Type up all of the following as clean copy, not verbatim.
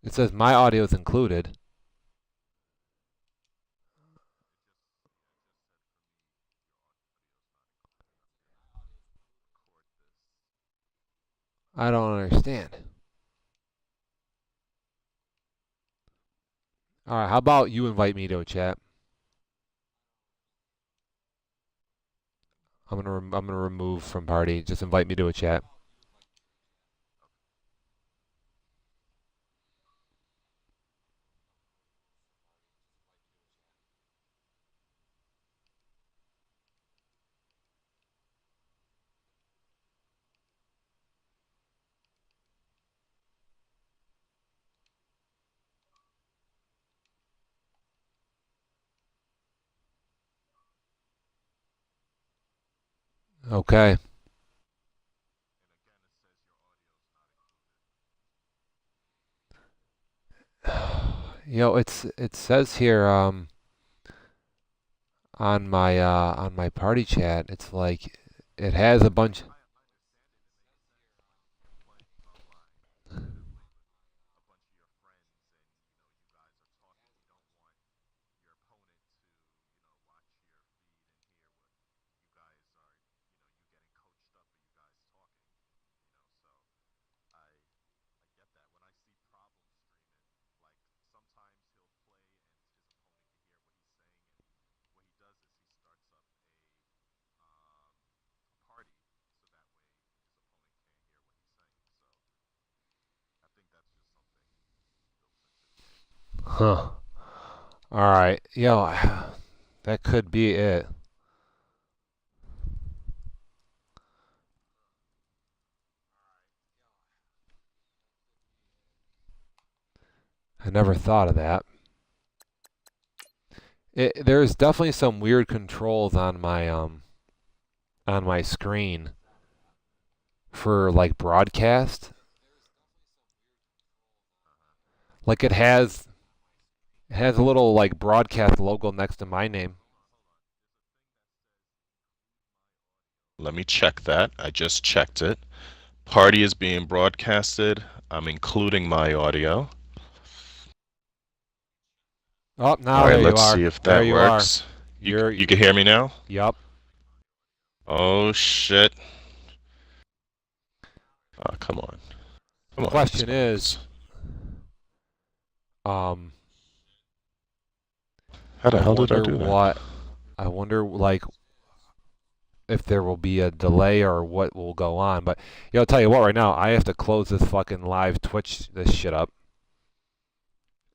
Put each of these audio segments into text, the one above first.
It says my audio is included. I don't understand. All right, how about you invite me to a chat? I'm gonna remove from party. Just invite me to a chat. Okay. It says here on my party chat. It's like it has a bunch. Huh. All right. That could be it. I never thought of that. There's definitely some weird controls on my screen for like broadcast. Like it has a little like broadcast logo next to my name. Let me check that. I just checked it. Party is being broadcasted. I'm including my audio. Oh, All now right, there you let's are. see if There that you are. works. You You're you can hear me now? Yup. Oh shit. Oh, come on. The Come on, question is, Xbox. um, How the hell did I do that? I wonder like if there will be a delay or what will go on. But I'll tell you what, right now I have to close this fucking live Twitch this shit up,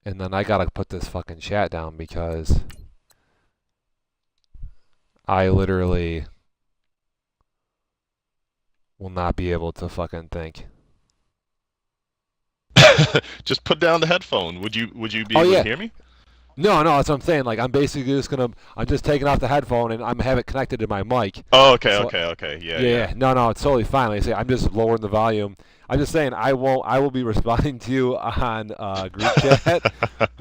and then I gotta put this fucking chat down because I literally will not be able to fucking think. Just put down the headphone. Would you be Oh able to yeah, hear me? no, that's what I'm saying. Like I'm just taking off the headphone and I'm have it connected to my mic. Oh, okay, So okay, okay. Yeah, yeah, yeah. yeah. No, it's totally fine. Like I say, I'm just lowering the volume. I'm just saying I will be responding to you on group chat,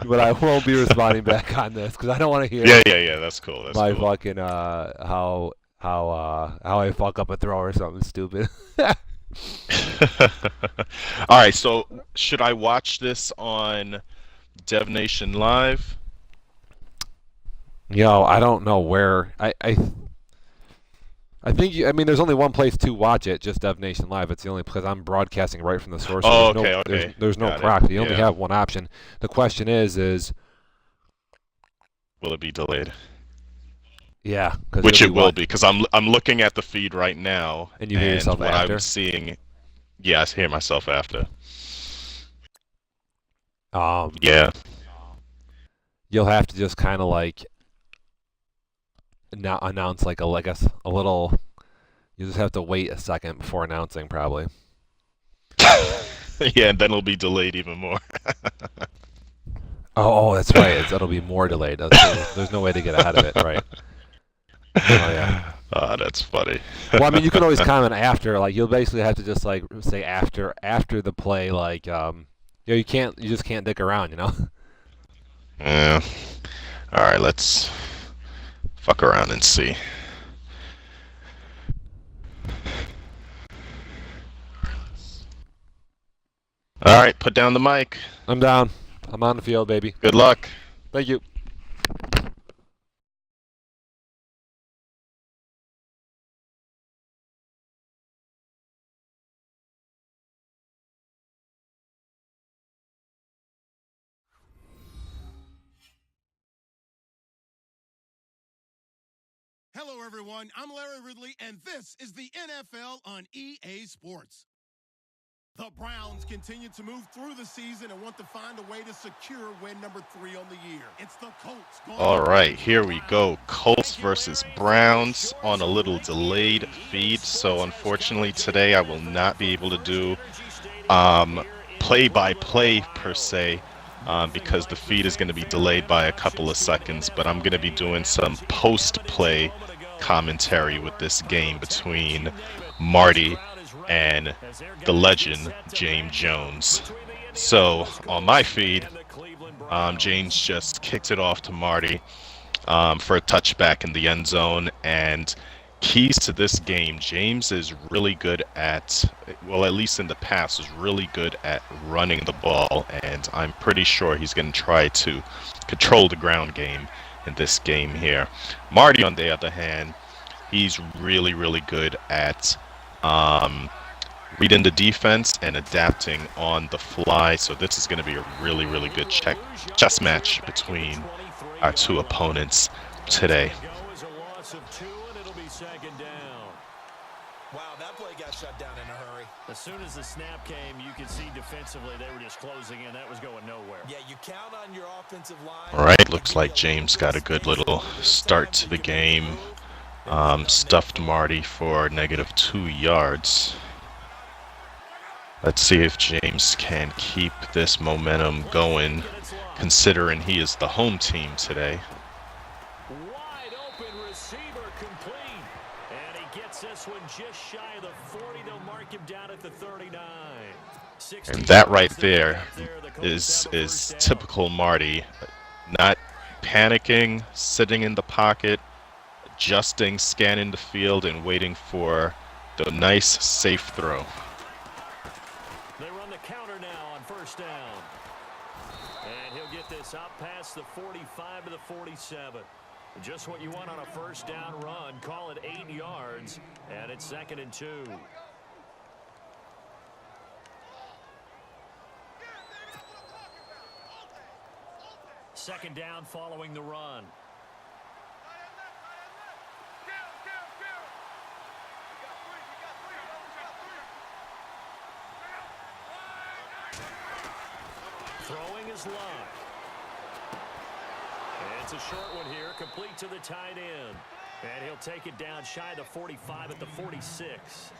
but I won't be responding back on this because I don't want to Yeah, hear yeah, yeah. That's cool. That's my cool. fucking how I fuck up a throw or something stupid. All right, so should I watch this on DevNation Live? I don't know where I think I mean there's only one place to watch it, just Dev Nation Live. It's the only because I'm broadcasting right from the source, so Oh, okay, okay. there's no Got it. proxy. You only Yeah. have one option. The question is Will it be delayed? yeah, because you'll Which be it will what be, because I'm looking at the feed right now, and you hear and yourself what I'm after. seeing, yeah, I hear myself after. Um, Yeah. you'll have to just kind of like now announce a little. You just have to wait a second before announcing, probably. Yeah, and then it'll be delayed even more. That's right. It'll be more delayed. There's no way to get ahead of it, right? Oh yeah. Ah, that's funny. Well, I mean, you can always comment after. Like, you'll basically have to just like say after the play. Like, you just can't dick around, you know. Yeah. All right, let's fuck around and see. All right, put down the mic. I'm down. I'm on the field, baby. Good luck. Thank you. Hello, everyone. I'm Larry Ridley, and this is the NFL on EA Sports. The Browns continue to move through the season and want to find a way to secure win number 3 on the year. It's the Colts. All right, here we go. Colts versus Browns on a little delayed feed. So unfortunately today I will not be able to do play-by-play per se because the feed is going to be delayed by a couple of seconds. But I'm going to be doing some post-play commentary with this game between Marty and the legend James Jones. So on my feed, James just kicked it off to Marty for a touchback in the end zone. And keys to this game, James is really good at, well, at least in the past, was really good at running the ball. And I'm pretty sure he's going to try to control the ground game in this game here. Marty, on the other hand, he's really, really good at reading the defense and adapting on the fly. So this is going to be a really, really good chess match between our two opponents today. Wow, that play got shut down in a hurry. As soon as the snap came, you could see defensively they were just closing in. That was going nowhere. Yeah, you count on your offensive line. All right, looks like James got a good little start to the game. Stuffed Marty for -2 yards. Let's see if James can keep this momentum going, considering he is the home team today. Wide open receiver complete. And he gets this one just shy of the 40. They'll mark him down at the 39. And that right there is typical Marty. Not panicking, sitting in the pocket, adjusting, scanning the field, and waiting for the nice, safe throw. They run the counter now on first down. And he'll get this up past the 45 to the 47. Just what you want on a first down run. Call it 8 yards. And it's 2nd and 2. Second down following the run. Throwing his line. And it's a short one here, complete to the tight end. And he'll take it down shy of the 45 at the 46.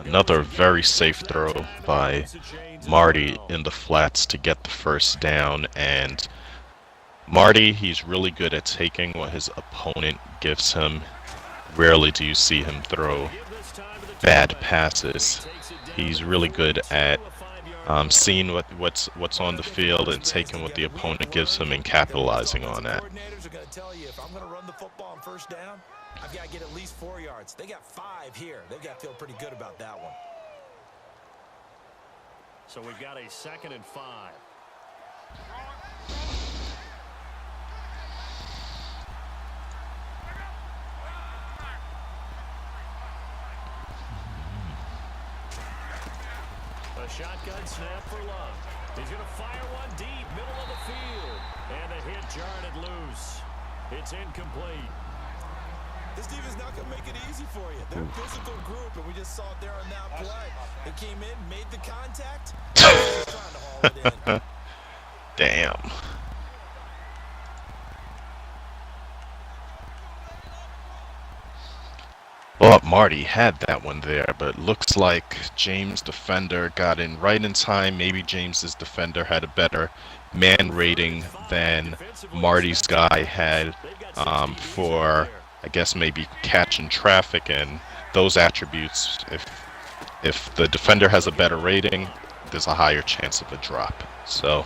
Another very safe throw by Marty in the flats to get the first down. And Marty, he's really good at taking what his opponent gives him. Rarely do you see him throw bad passes. He's really good at seeing what's on the field and taking what the opponent gives him and capitalizing on that. Coordinators are going to tell you if I'm going to run the football on first down, I've got to get at least 4 yards. They got 5 here. They've got to feel pretty good about that one. So we've got a 2nd and 5. A shotgun snap for Love. He's going to fire one deep, middle of the field. And a hit jarred it loose. It's incomplete. This defense not going to make it easy for you. They're a physical group, and we just saw it there on that play. They came in, made the contact, just trying to haul it in. Damn. Well, Marty had that one there, but looks like James' defender got in right in time. Maybe James's defender had a better man rating than Marty's guy had for, I guess, maybe catching traffic and those attributes. If the defender has a better rating, there's a higher chance of a drop. So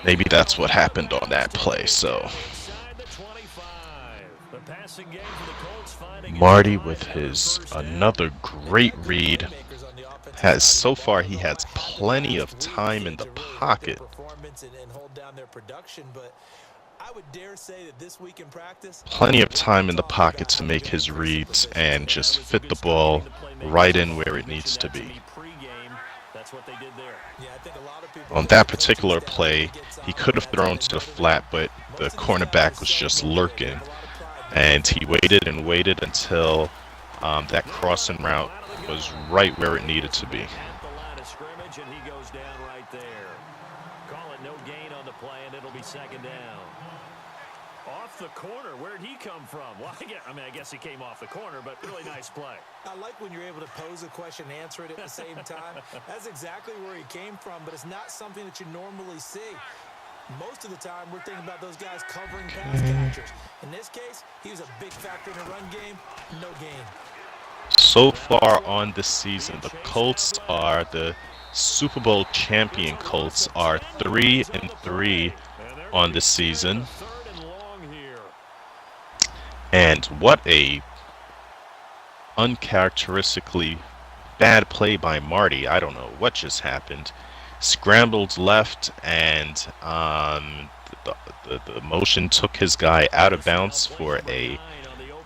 maybe that's what happened on that play. So Marty with his another great read, has so far he has plenty of time in the pocket. And hold down their production, but I would dare say that this week in practice, Plenty of time in the pocket to make his reads and just fit the ball right in where it needs to be. On that particular play, he could have thrown to the flat, but the cornerback was just lurking. And he waited and waited until that crossing route was right where it needed to be. Second down. Off the corner. Where'd he come from? Well, I guess he came off the corner, but really nice play. I like when you're able to pose a question and answer it at the same time. That's exactly where he came from, but it's not something that you normally see. Most of the time, we're thinking about those guys covering pass catchers. In this case, he was a big factor in the run game. No gain. So far on this season, the Colts are the Super Bowl champion. Colts are 3-3 on the season. And what a uncharacteristically bad play by Marty. I don't know what just happened. Scrambled left, and the motion took his guy out of bounds for a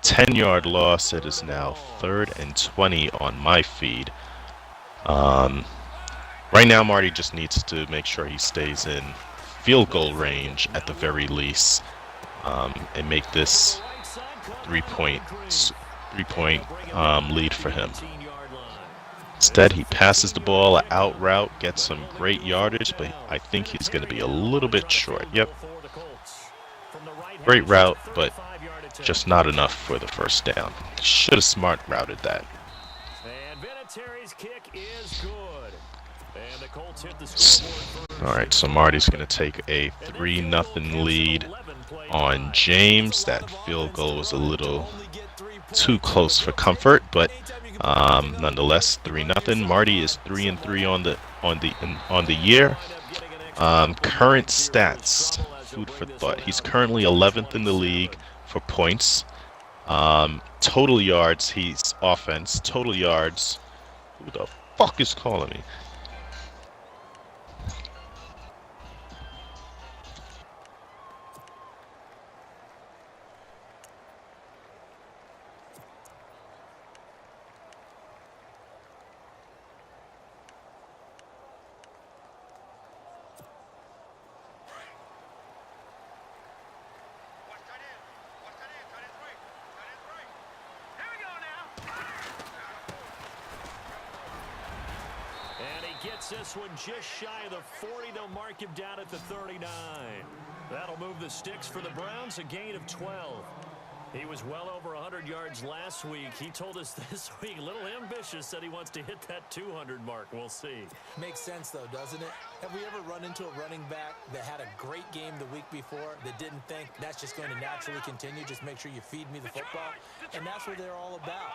10-yard loss. It is now 3rd and 20 on my feed. Right now, Marty just needs to make sure he stays in field goal range at the very least, and make this three-point lead for him. Instead, he passes the ball out route, gets some great yardage, but I think he's going to be a little bit short. Yep. Great route, but just not enough for the first down. Should have smart routed that. Alright, so Marty's going to take a 3-0 lead on James. That field goal was a little too close for comfort, but nonetheless, 3-0. Marty is 3-3 on the year. Current stats, food for thought. He's currently 11th in the league for points. Total yards, he's offense. Total yards. Who the fuck is calling me? This one just shy of the 40. They'll mark him down at the 39. That'll move the sticks for the Browns, a gain of 12. He was well over 100 yards last week. He told us this week, a little ambitious, said he wants to hit that 200 mark. We'll see. Makes sense, though, doesn't it? Have we ever run into a running back that had a great game the week before that didn't think that's just going to naturally continue? Just make sure you feed me the football. And that's what they're all about.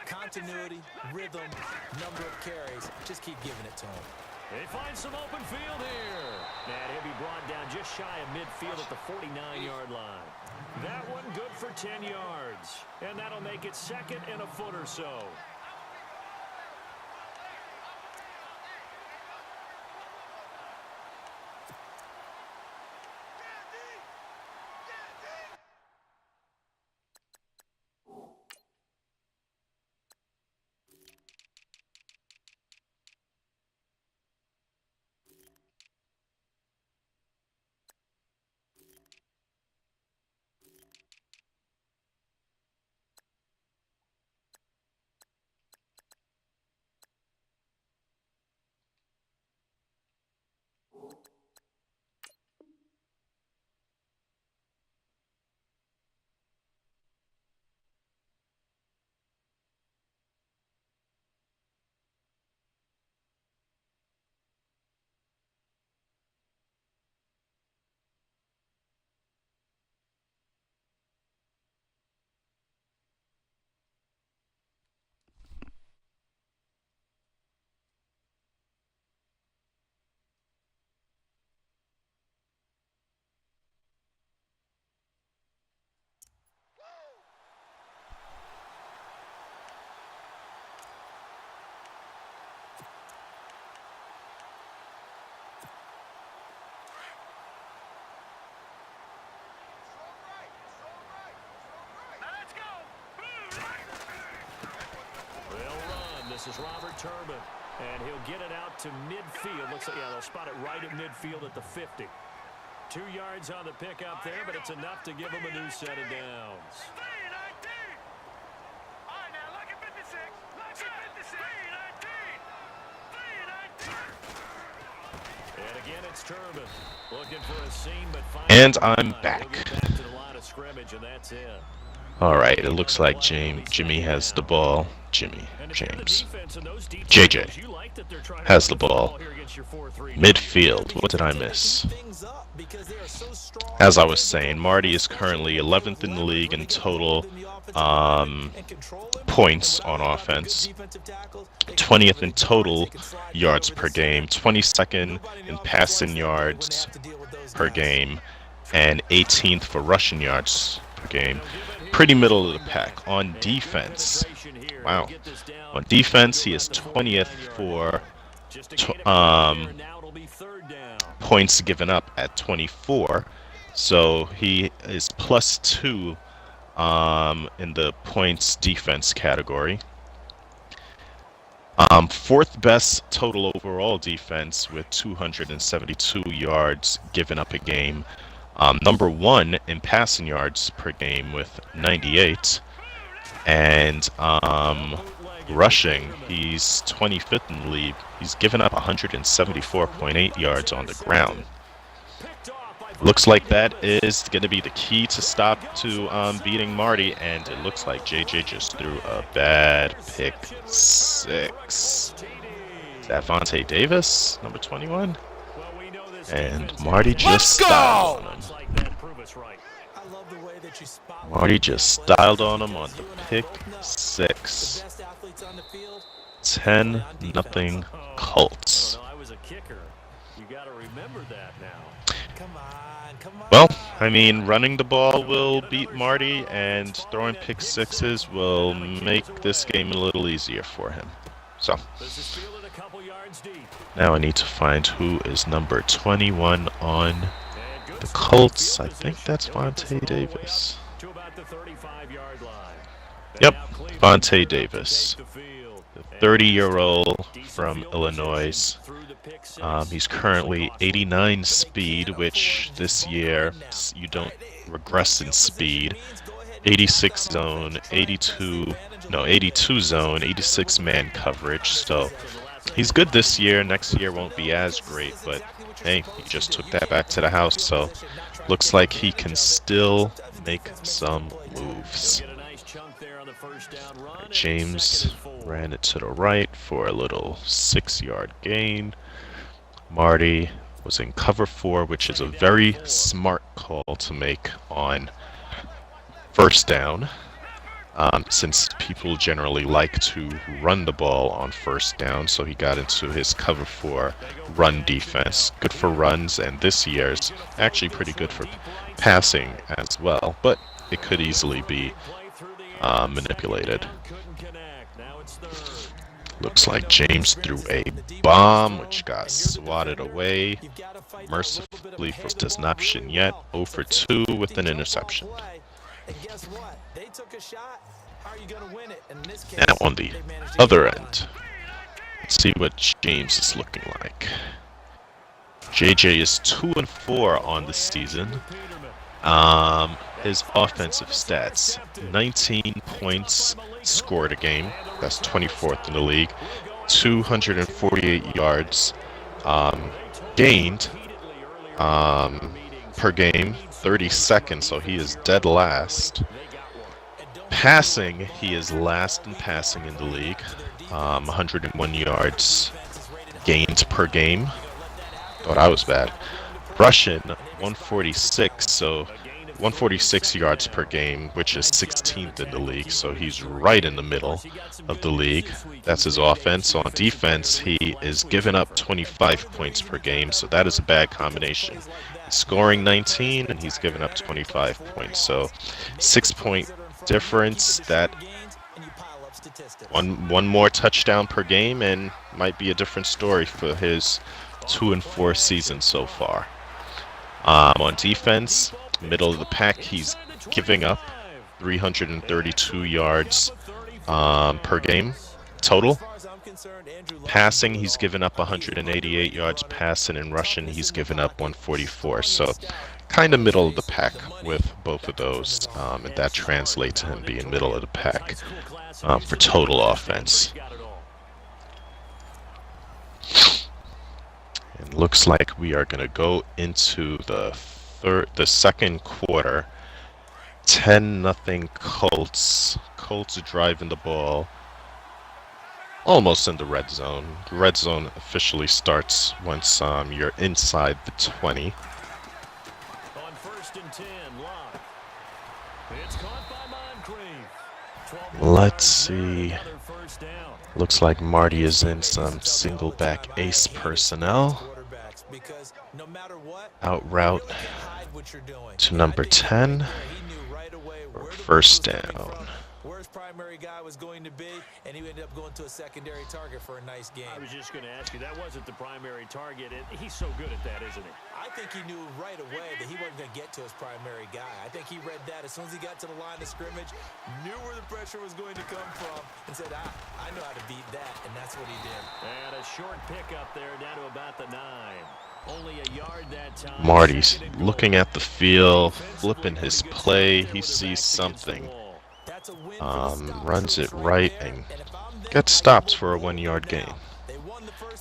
Continuity, rhythm, number of carries. Just keep giving it to him. They find some open field here. And he'll be brought down just shy of midfield at the 49-yard line. That one good for 10 yards. And that'll make it 2nd and a foot or so. This is Robert Turbin, and he'll get it out to midfield. Looks like, yeah, they'll spot it right at midfield at the 50. 2 yards on the pickup there, but it's enough to give him a new set of downs. And again, it's Turbin looking for a seam, but And I'm back. to the line of scrimmage, and that's it. All right, it looks like Jimmy has the ball. James. JJ has the ball. Midfield. What did I miss? As I was saying, Marty is currently 11th in the league in total points on offense, 20th in total yards per game, 22nd in passing yards per game, and 18th for rushing yards per game. Pretty middle of the pack. On defense, wow. On defense, he is 20th for points given up at 24. So he is +2 in the points defense category. 4th best total overall defense with 272 yards given up a game. Number 1 in passing yards per game with 98. And rushing, he's 25th in the league. He's given up 174.8 yards on the ground. Looks like that is going to be the key to beating Marty, and it looks like JJ just threw a bad pick 6. Is that Vontae Davis, number 21? And Marty just styled on him. Marty just styled on him on the pick 6. 10-0 Colts. Well, I mean, running the ball will beat Marty, and throwing pick 6s will make this game a little easier for him. So, now I need to find who is number 21 on the Colts. I think that's Vontae Davis. Yep, Vontae Davis, the 30-year-old from Illinois. He's currently 89 speed, which this year you don't regress in speed. 86 zone, 82 zone, 86 man coverage. So he's good this year. Next year won't be as great, but hey, he just took that back to the house. So looks like he can still make some moves. James ran it to the right for a little 6-yard gain. Marty was in cover 4, which is a very smart call to make on first down, since people generally like to run the ball on first down. So he got into his cover 4 run defense. Good for runs, and this year's actually pretty good for passing as well, but it could easily be manipulated. Looks like James threw a bomb, which got swatted away mercifully for interception yet. 0 for 2 with an interception. Now on the other end, let's see what James is looking like. JJ is 2-4 on the season. His offensive stats: 19 points scored a game. That's 24th in the league. 248 yards gained per game. 32nd, so he is dead last. Passing, he is last in passing in the league. 101 yards gained per game. Thought I was bad. Rushing, 146, so 146 yards per game, which is 16th in the league, so he's right in the middle of the league. That's his offense. On defense, he is giving up 25 points per game, so that is a bad combination. He's scoring 19, and he's giving up 25 points, so 6-point difference. That one more touchdown per game, and might be a different story for his 2-4 season so far. On defense, middle of the pack, he's giving up 332 yards per game total. Passing, he's given up 188 yards passing, and rushing, he's given up 144. So kind of middle of the pack with both of those, and that translates to him being middle of the pack for total offense. It looks like we are going to go into the second quarter. 10-0 Colts. Colts driving the ball almost in the red zone. The red zone officially starts once you're inside the 20. On 1st and 10, Locke. It's caught by Moncrief. Let's see. Looks like Marty is in some single back ace personnel. Out route to number 10 for first down. Where his primary guy was going to be, and he ended up going to a secondary target for a nice game. I was just going to ask you, that wasn't the primary target, and he's so good at that, isn't he? I think he knew right away that he wasn't going to get to his primary guy. I think he read that as soon as he got to the line of scrimmage, knew where the pressure was going to come from, and said, I know how to beat that, and that's what he did. And a short pickup there down to about the 9. Only a yard that time. Marty's looking at the field, flipping his play. He sees something. Runs it right and gets stopped for a 1-yard gain.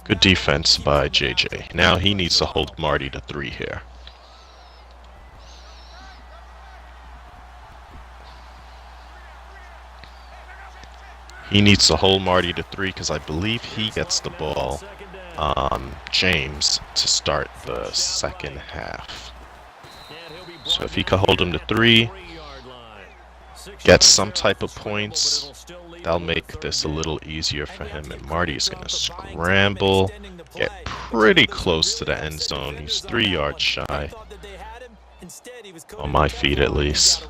Good defense by JJ. Now he needs to hold Marty to 3 here. He needs to hold Marty to 3 because I believe he gets the ball, James, to start the second half. So if he could hold him to 3, get some type of points, that'll make this a little easier for him. And Marty's going to scramble, get pretty close to the end zone. He's 3 yards shy, on my feet at least.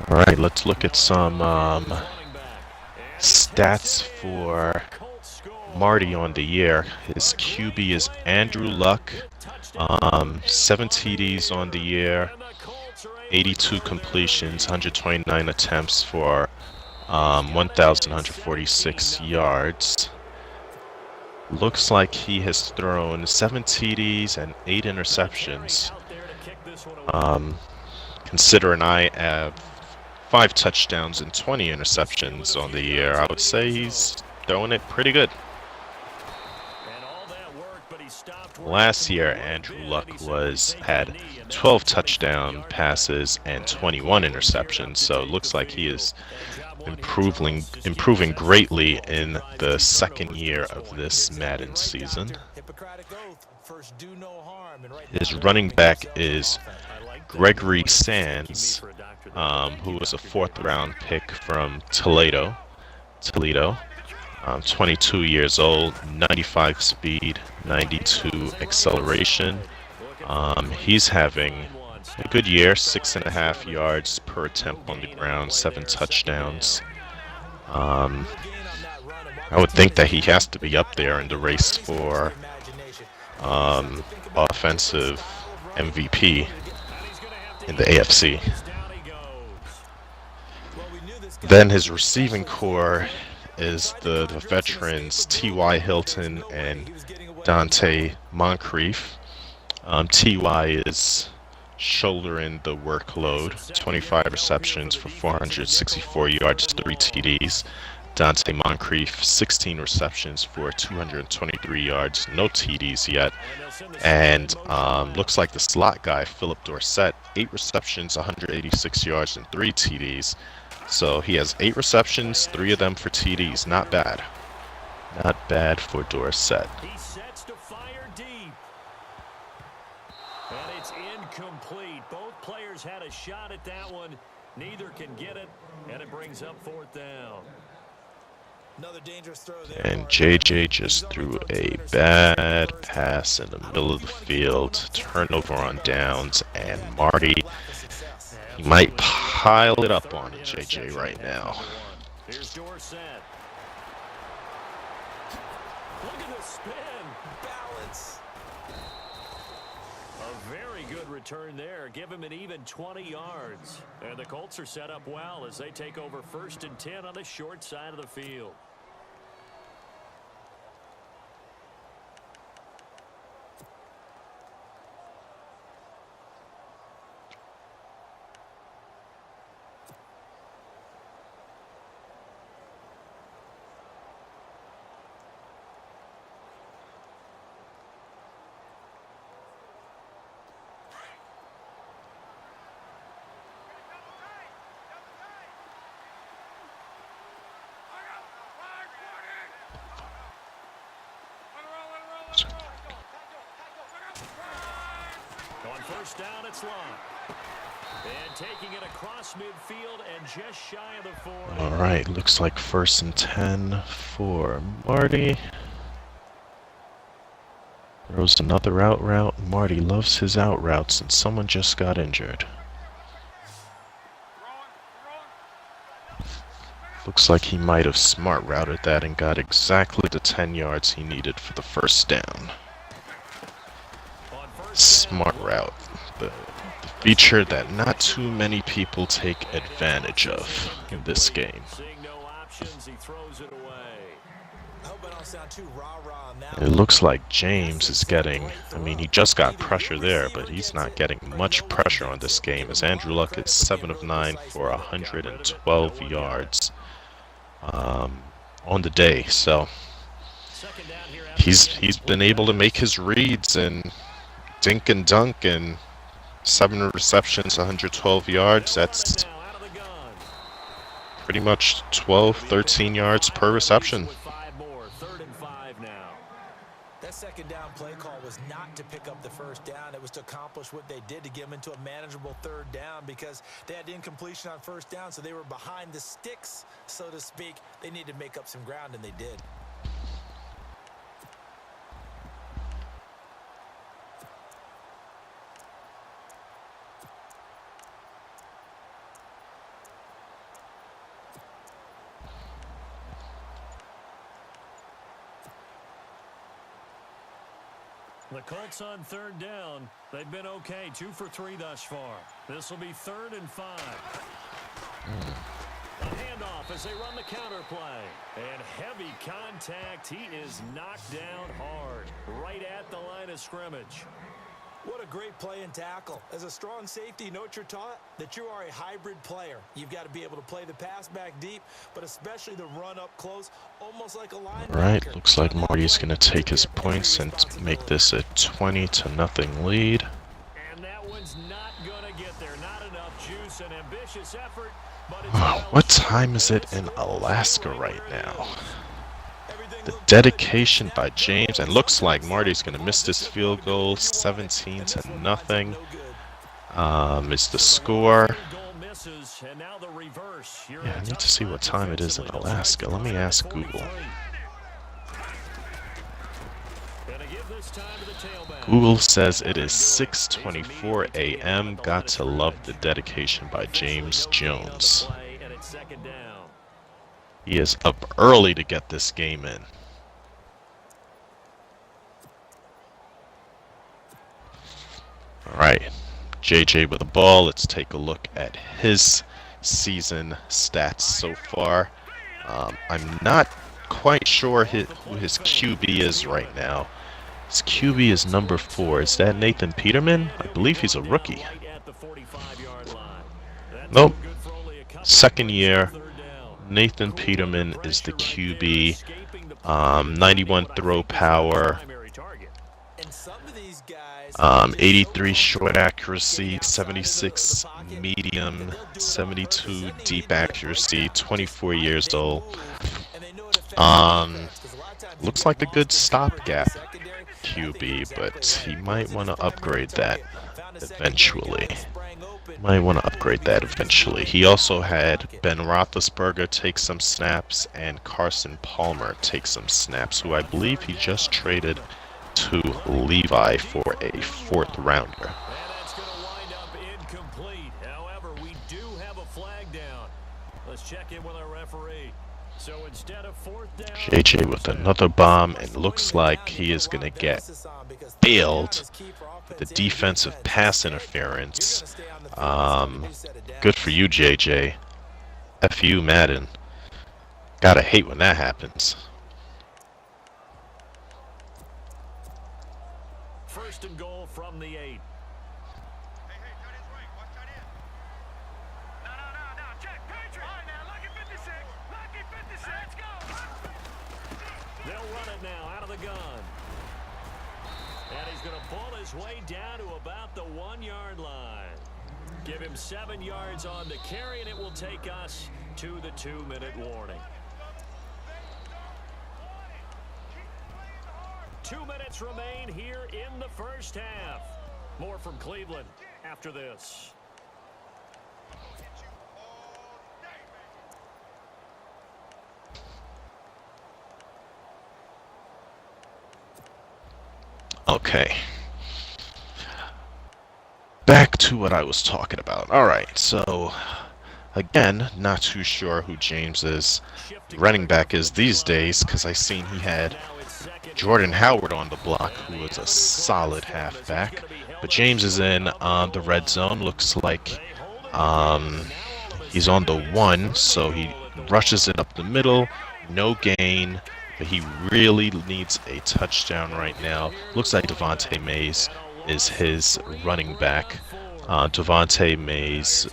All right, let's look at some stats for Marty on the year. His QB is Andrew Luck, 7 TDs on the year, 82 completions, 129 attempts for 1,146 yards. Looks like he has thrown 7 TDs and 8 interceptions. Considering I have 5 touchdowns and 20 interceptions on the year, I would say he's throwing it pretty good. Last year, Andrew Luck had 12 touchdown passes and 21 interceptions, so it looks like he is improving greatly in the second year of this Madden season. His running back is Gregory Sands, who was a 4th-round pick from Toledo, 22 years old, 95 speed, 92 acceleration. He's having a good year, 6.5 yards per attempt on the ground, 7 touchdowns. I would think that he has to be up there in the race for offensive MVP in the AFC. Then his receiving core is the veterans T.Y. Hilton and Dante Moncrief. T.Y. is shouldering the workload, 25 receptions for 464 yards, 3 TDs. Dante Moncrief, 16 receptions for 223 yards, no TDs yet. And looks like the slot guy, Philip Dorsett, 8 receptions, 186 yards, and 3 TDs. So he has 8 receptions, 3 of them for TDs. Not bad. Not bad for Dorsett. He sets to fire deep. And it's incomplete. Both players had a shot at that one. Neither can get it, and it brings up 4th down. Another dangerous throw there. And JJ just threw a bad pass in the middle of the field. Turnover on downs, and Marty, he might pile it up on JJ right now. Here's Dorsett. Look at the spin. Balance. A very good return there. Give him an even 20 yards. And the Colts are set up well as they take over 1st and 10 on the short side of the field. On 1st down, it's long. And taking it across midfield and just shy of the 40. All right, looks like 1st and 10 for Marty. Throws another out route. Marty loves his out routes, and someone just got injured. Looks like he might have smart routed that and got exactly the 10 yards he needed for the 1st down. Smart route. The feature that not too many people take advantage of in this game. Seeing no options, he throws it away. I hope I don't sound too rah-rah on that It looks like James is getting, I mean, he just got pressure there, but he's not getting much pressure on this game as Andrew Luck is 7 of 9 for 112 yards on the day. So he's been able to make his reads and dink and dunk, and 7 receptions, 112 yards. That's pretty much 12, 13 yards per reception. That 2nd down play call was not to pick up the 1st down. It was to accomplish what they did to get them into a manageable 3rd down because they had incompletion on 1st down, so they were behind the sticks, so to speak. They needed to make up some ground, and they did. The Colts on 3rd down. They've been okay, 2 for 3 thus far. This will be 3rd and 5. A handoff as they run the counter play. And heavy contact. He is knocked down hard, right at the line of scrimmage. What a great play and tackle. As a strong safety, you know what you're taught? That you are a hybrid player. You've got to be able to play the pass back deep, but especially the run up close, almost like a linebacker. Right, looks like Marty's going to take his points and make this a 20-0 lead. And that one's not going to get there. Not enough juice and ambitious effort. But What time is it in Alaska right now? The dedication by James, and looks like Marty's going to miss this field goal. 17-0 is the score. Yeah, I need to see what time it is in Alaska. Let me ask Google. Google says it is 6:24 a.m. Got to love the dedication by James Jones. He is up early to get this game in. All right, JJ with the ball. Let's take a look at his season stats so far. I'm not quite sure who his QB is right now. His QB is number 4. Is that Nathan Peterman? I believe he's a rookie. Nope. 2nd year. Nathan Peterman is the QB. 91 throw power. 83 short accuracy, 76 medium, 72 deep accuracy, 24 years old. Looks like a good stopgap QB, but he might want to upgrade that eventually. Might want to upgrade that eventually. He also had Ben Roethlisberger take some snaps and Carson Palmer take some snaps, who I believe he just traded to Levi for a fourth rounder. And that's going to wind up incomplete. However, we do have a flag down. Let's check in with our referee. So instead of fourth down, JJ with another bomb, and looks like he is going to get bailed with the defensive pass interference. Good for you, JJ. F you, Madden. Gotta hate when that happens. first and goal from the 8. They'll run it now out of the gun. And he's going to pull his way down to about the 1-yard line. Give him 7 yards on the carry, and it will take us to the 2-minute warning. 2 minutes remain here in the first half. More from Cleveland after this. Okay. Back to what I was talking about. Alright, so again, not too sure who James's running back is these days, because I seen he had Jordan Howard on the block, who was a solid halfback. But James is in the red zone. Looks like he's on the 1, so he rushes it up the middle. No gain. But he really needs a touchdown right now. Looks like Devontae Mays is his running back. Devontae Mays,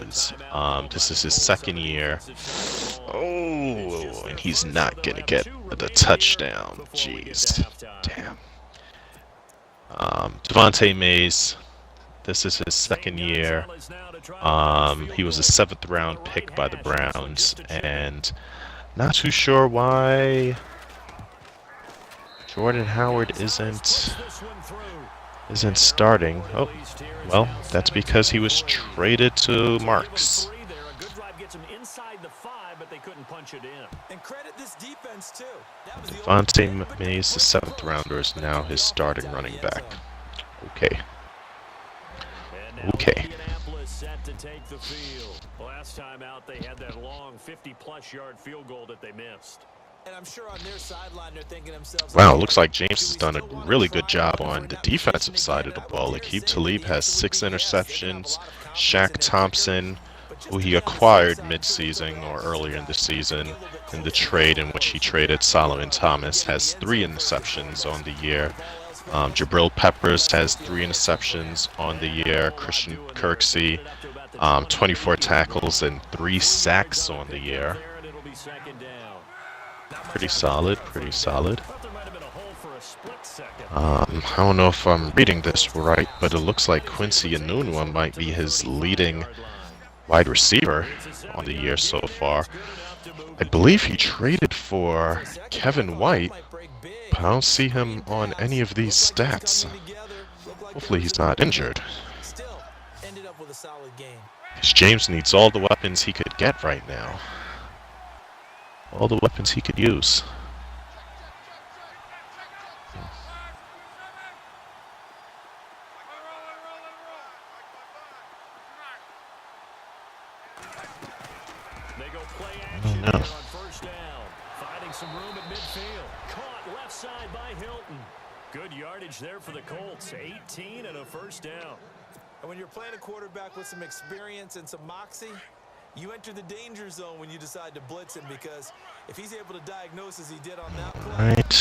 this is his second year. Oh, and he's not going to get the touchdown. Jeez. Damn. Devontae Mays, this is his second year. He was a 7th round pick by the Browns, and not too sure why Jordan Howard isn't starting. Oh, well, that's because he was traded to Marks. Devontae Mays, the 7th rounder, is now his starting running back. Okay. Okay. Set to take the field. Last time out, they had that long 50-plus yard field goal that they missed. And I'm sure on their sideline they're thinking themselves, wow, looks like James has done a really good job on the defensive side of the ball. Aqib Talib has 6 interceptions. Shaq Thompson, who he acquired mid-season or earlier in the season in the trade in which he traded Solomon Thomas, has 3 interceptions on the year. Jabril Peppers has 3 interceptions on the year. Christian Kirksey, 24 tackles and 3 sacks on the year. Pretty solid, pretty solid. I don't know if I'm reading this right, but it looks like Quincy Enunwa might be his leading wide receiver on the year so far. I believe he traded for Kevin White, but I don't see him on any of these stats. Hopefully he's not injured. Because James needs all the weapons he could get right now. All the weapons he could use. They go play action no. on first down. Finding some room at midfield. Caught left side by Hilton. Good yardage there for the Colts. 18 and a first down. And when you're playing a quarterback with some experience and some moxie, you enter the danger zone when you decide to blitz him, because if he's able to diagnose as he did on that play, Right.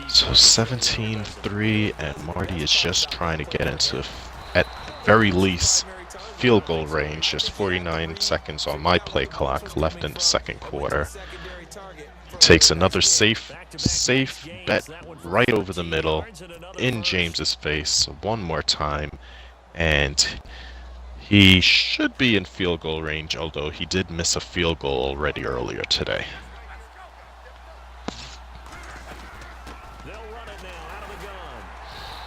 So 17-3, and Marty is just trying to get into, at very least, field goal range. Just 49 seconds on my play clock left in the second quarter. Takes another safe bet right over the middle in James's face one more time, and he should be in field goal range, although he did miss a field goal already earlier today. They'll run it now out of the gun.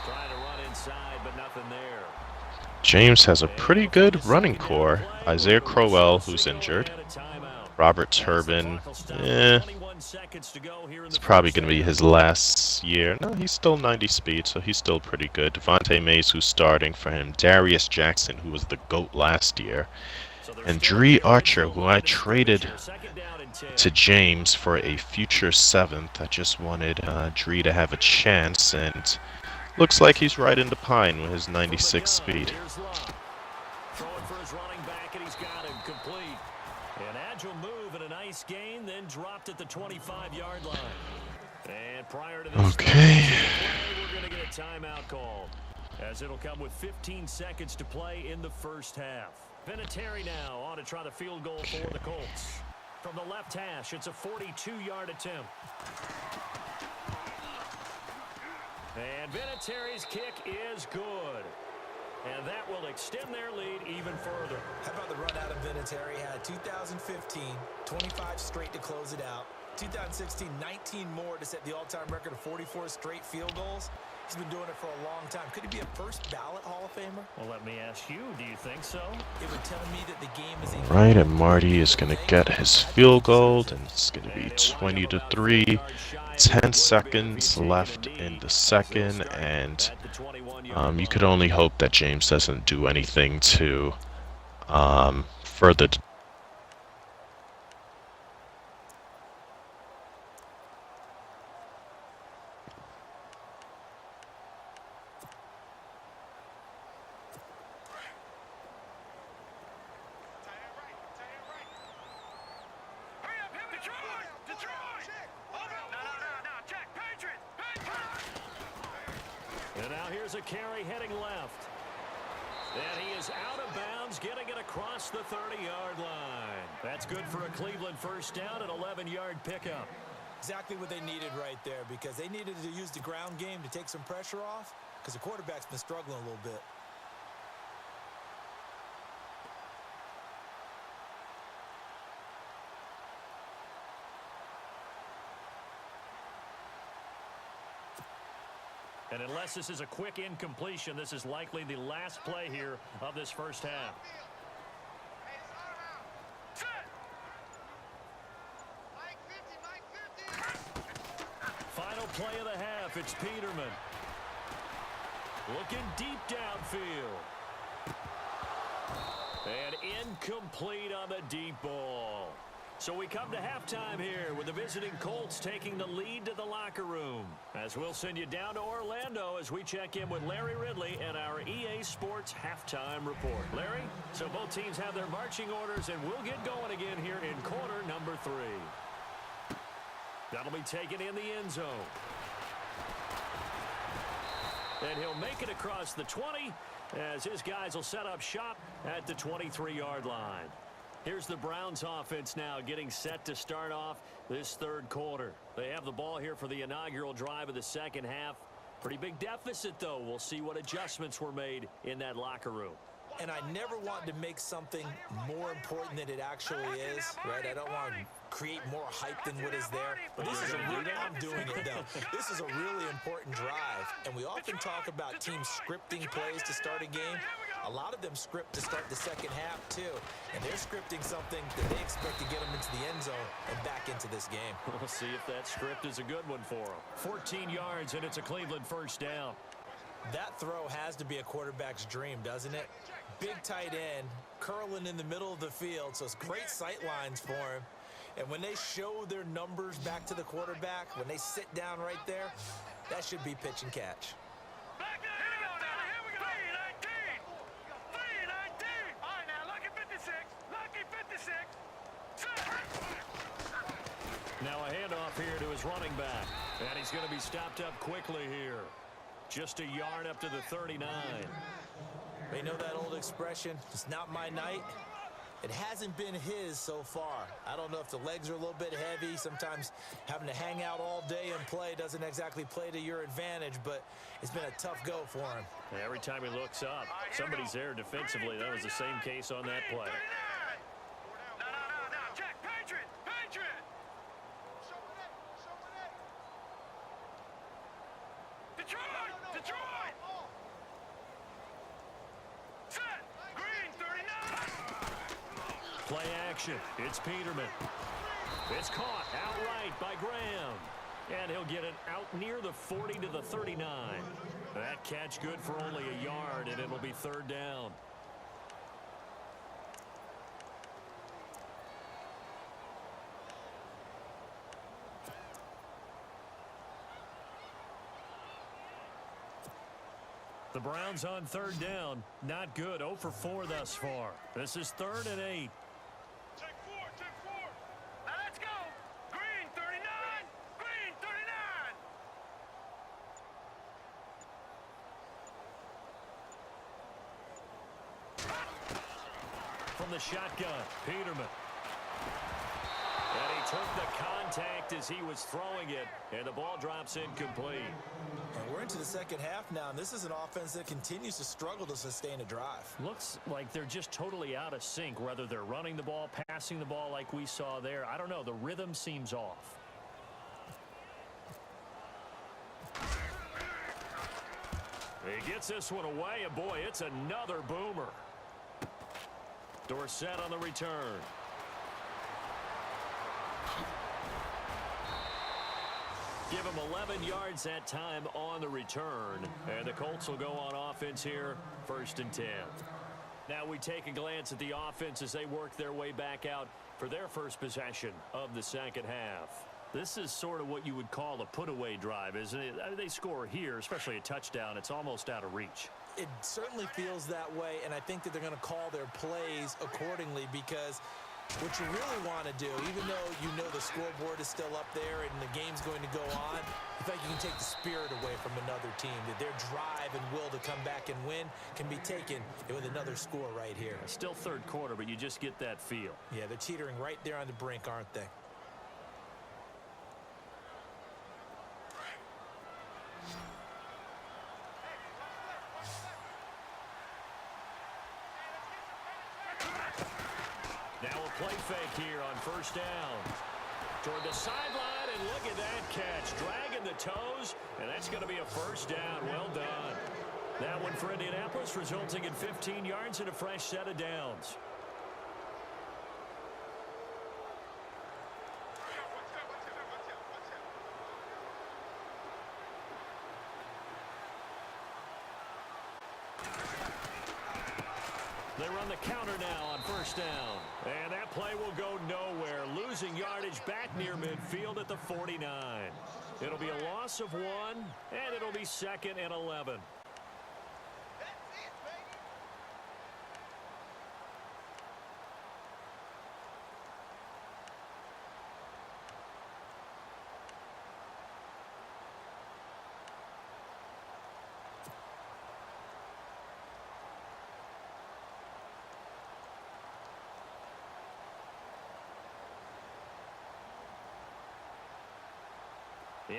Trying to run inside, but nothing there. James has a pretty good running core. Isaiah Crowell, who's injured. Robert Turbin, it's probably going to be his last year. No, he's still 90 speed, so he's still pretty good. Devontae Mays, who's starting for him. Darius Jackson, who was the GOAT last year. And Dree Archer, who I traded to James for a future 7th. I just wanted Dree to have a chance, and looks like he's right in the pine with his 96 speed. Throwing for his running back, and he's got him complete. An agile move and a nice gain, then dropped at the 25-yard line. And prior to this, okay, we're going to get a timeout called, as it'll come with 15 seconds to play in the first half. Vinatieri now on to try the field goal for the Colts. From the left hash, it's a 42-yard attempt. And Vinatieri's kick is good. And that will extend their lead even further. How about the run out of Vinatieri? Had 2015, 25 straight to close it out. 2016, 19 more to set the all-time record of 44 straight field goals. He's been doing it for a long time. Could he be a first ballot Hall of Famer? Well, let me ask you, do you think so? It would tell me that the game is a... Right, and Marty is going to get his field goal, and it's going to be 20-3. 10 seconds left in the second, and you could only hope that James doesn't do anything to further... And now here's a carry heading left. And he is out of bounds, getting it across the 30-yard line. That's good for a Cleveland first down, an 11-yard pickup. Exactly what they needed right there, because they needed to use the ground game to take some pressure off, because the quarterback's been struggling a little bit. And unless this is a quick incompletion, this is likely the last play here of this first half. Final play of the half, it's Peterman. Looking deep downfield. And incomplete on the deep ball. So we come to halftime here with the visiting Colts taking the lead to the locker room. As we'll send you down to Orlando as we check in with Larry Ridley and our EA Sports halftime report. Larry, so both teams have their marching orders, and we'll get going again here in quarter number 3. That'll be taken in the end zone. And he'll make it across the 20 as his guys will set up shop at the 23-yard line. Here's the Browns offense now getting set to start off this third quarter. They have the ball here for the inaugural drive of the second half. Pretty big deficit, though. We'll see what adjustments were made in that locker room. And I never want to make something more important than it actually is, right? I don't want to create more hype than what is there. But this is I'm doing it, though. This is a really important drive. And we often talk about teams scripting plays to start a game. A lot of them script to start the second half, too. And they're scripting something that they expect to get them into the end zone and back into this game. We'll see if that script is a good one for them. 14 yards, and it's a Cleveland first down. That throw has to be a quarterback's dream, doesn't it? Big tight end, curling in the middle of the field, so it's great sight lines for him. And when they show their numbers back to the quarterback, when they sit down right there, that should be pitch and catch. Now a handoff here to his running back. And he's going to be stopped up quickly here. Just a yard up to the 39. They know that old expression, it's not my night. It hasn't been his so far. I don't know if the legs are a little bit heavy. Sometimes having to hang out all day and play doesn't exactly play to your advantage, but it's been a tough go for him. And every time he looks up, somebody's there defensively. That was the same case on that play. action. It's Peterman. It's caught outright by Graham. And he'll get it out near the 40 to the 39. That catch good for only a yard, and it'll be third down. The Browns on third down. Not good. 0 for 4 thus far. This is 3rd and 8. Check four. Let's go. Green 39. Green 39. From the shotgun, Peterman. And he took the contact as he was throwing it, and the ball drops incomplete. And we're into the second half now, and this is an offense that continues to struggle to sustain a drive. Looks like they're just totally out of sync, whether they're running the ball, passing the ball like we saw there. I don't know. The rhythm seems off. He gets this one away, and boy, it's another boomer. Dorsett on the return. Give him 11 yards that time on the return. And the Colts will go on offense here, 1st and 10. Now we take a glance at the offense as they work their way back out for their first possession of the second half. This is sort of what you would call a put-away drive, isn't it? They score here, especially a touchdown. It's almost out of reach. It certainly feels that way, and I think that they're going to call their plays accordingly, because what you really want to do, even though you know the scoreboard is still up there and the game's going to go on, I think you can take the spirit away from another team, that their drive and will to come back and win can be taken with another score right here. Still third quarter, but you just get that feel. Yeah, they're teetering right there on the brink, aren't they? Now a play fake here on 1st down. Toward the sideline, and look at that catch. Dragging the toes, and that's going to be a 1st down. Well done. That one for Indianapolis, resulting in 15 yards and a fresh set of downs. They run the counter now on 1st down. And that play will go nowhere. Losing yardage back near midfield at the 49. It'll be a loss of 1, and it'll be 2nd and 11.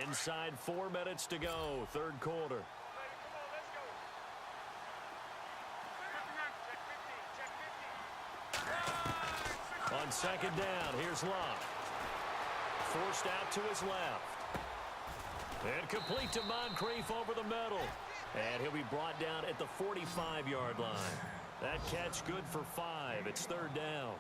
Inside 4 minutes to go, 3rd quarter. On 2nd down, here's Locke. Forced out to his left. And complete to Moncrief over the middle. And he'll be brought down at the 45-yard line. That catch good for 5. It's 3rd down.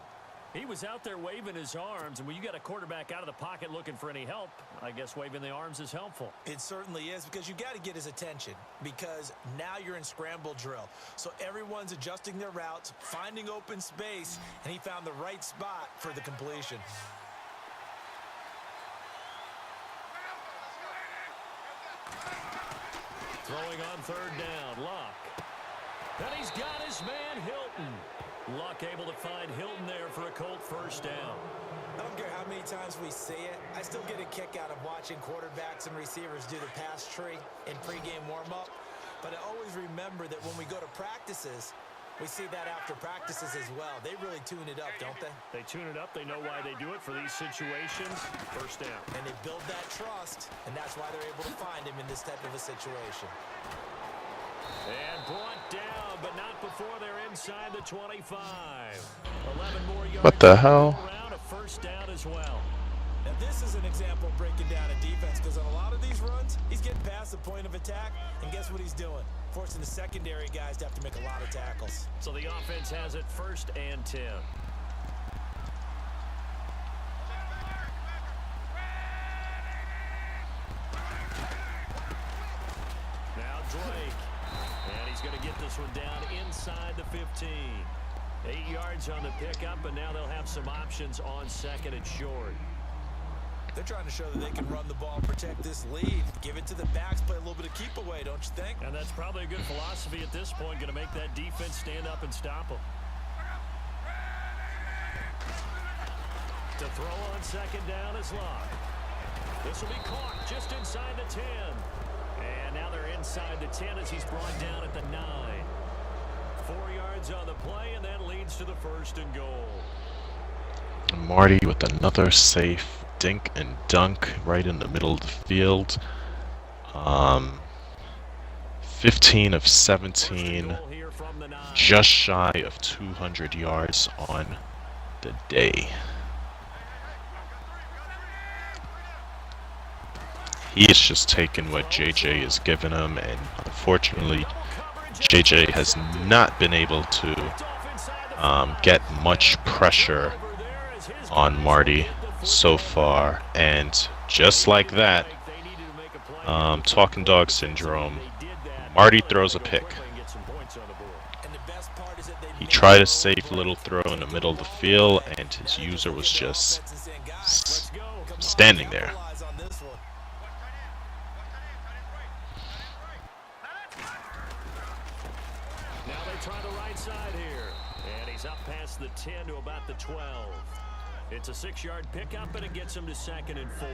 He was out there waving his arms, and when you got a quarterback out of the pocket looking for any help, I guess waving the arms is helpful. It certainly is, because you got to get his attention, because now you're in scramble drill. So everyone's adjusting their routes, finding open space, and he found the right spot for the completion. Throwing on 3rd down, Luck. And he's got his man, Hilton. Luck able to find Hilton there for a Colt 1st down. I don't care how many times we see it, I still get a kick out of watching quarterbacks and receivers do the pass tree in pregame warm-up. But I always remember that when we go to practices, we see that after practices as well. They really tune it up, don't they? They tune it up. They know why they do it for these situations. 1st down. And they build that trust, and that's why they're able to find him in this type of a situation. And brought down, but not before they're inside the 25. 11 more yards. What the hell? Around a 1st down as well. Now this is an example of breaking down a defense, because on a lot of these runs, he's getting past the point of attack, and guess what he's doing? Forcing the secondary guys to have to make a lot of tackles. So the offense has it 1st and 10. Drake. And he's going to get this one down inside the 15. 8 yards on the pickup, and now they'll have some options on second and short. They're trying to show that they can run the ball and protect this lead. Give it to the backs, play a little bit of keep away, don't you think? And that's probably a good philosophy at this point, going to make that defense stand up and stop them. To throw on second down is Locke. This will be caught just inside the 10. And now they're inside the 10 as he's brought down at the 9. 4 yards on the play, and that leads to the first and goal. Marty with another safe dink and dunk right in the middle of the field. 15 of 17, just shy of 200 yards on the day. He is just taking what JJ is giving him, and unfortunately JJ has not been able to get much pressure on Marty so far, and just like that, talking dog syndrome, Marty throws a pick. He tried a safe little throw in the middle of the field, and his user was just standing there. Now they try the right side here, and he's up past the 10 to about the 12. It's a 6-yard pickup, and it gets him to second and 4.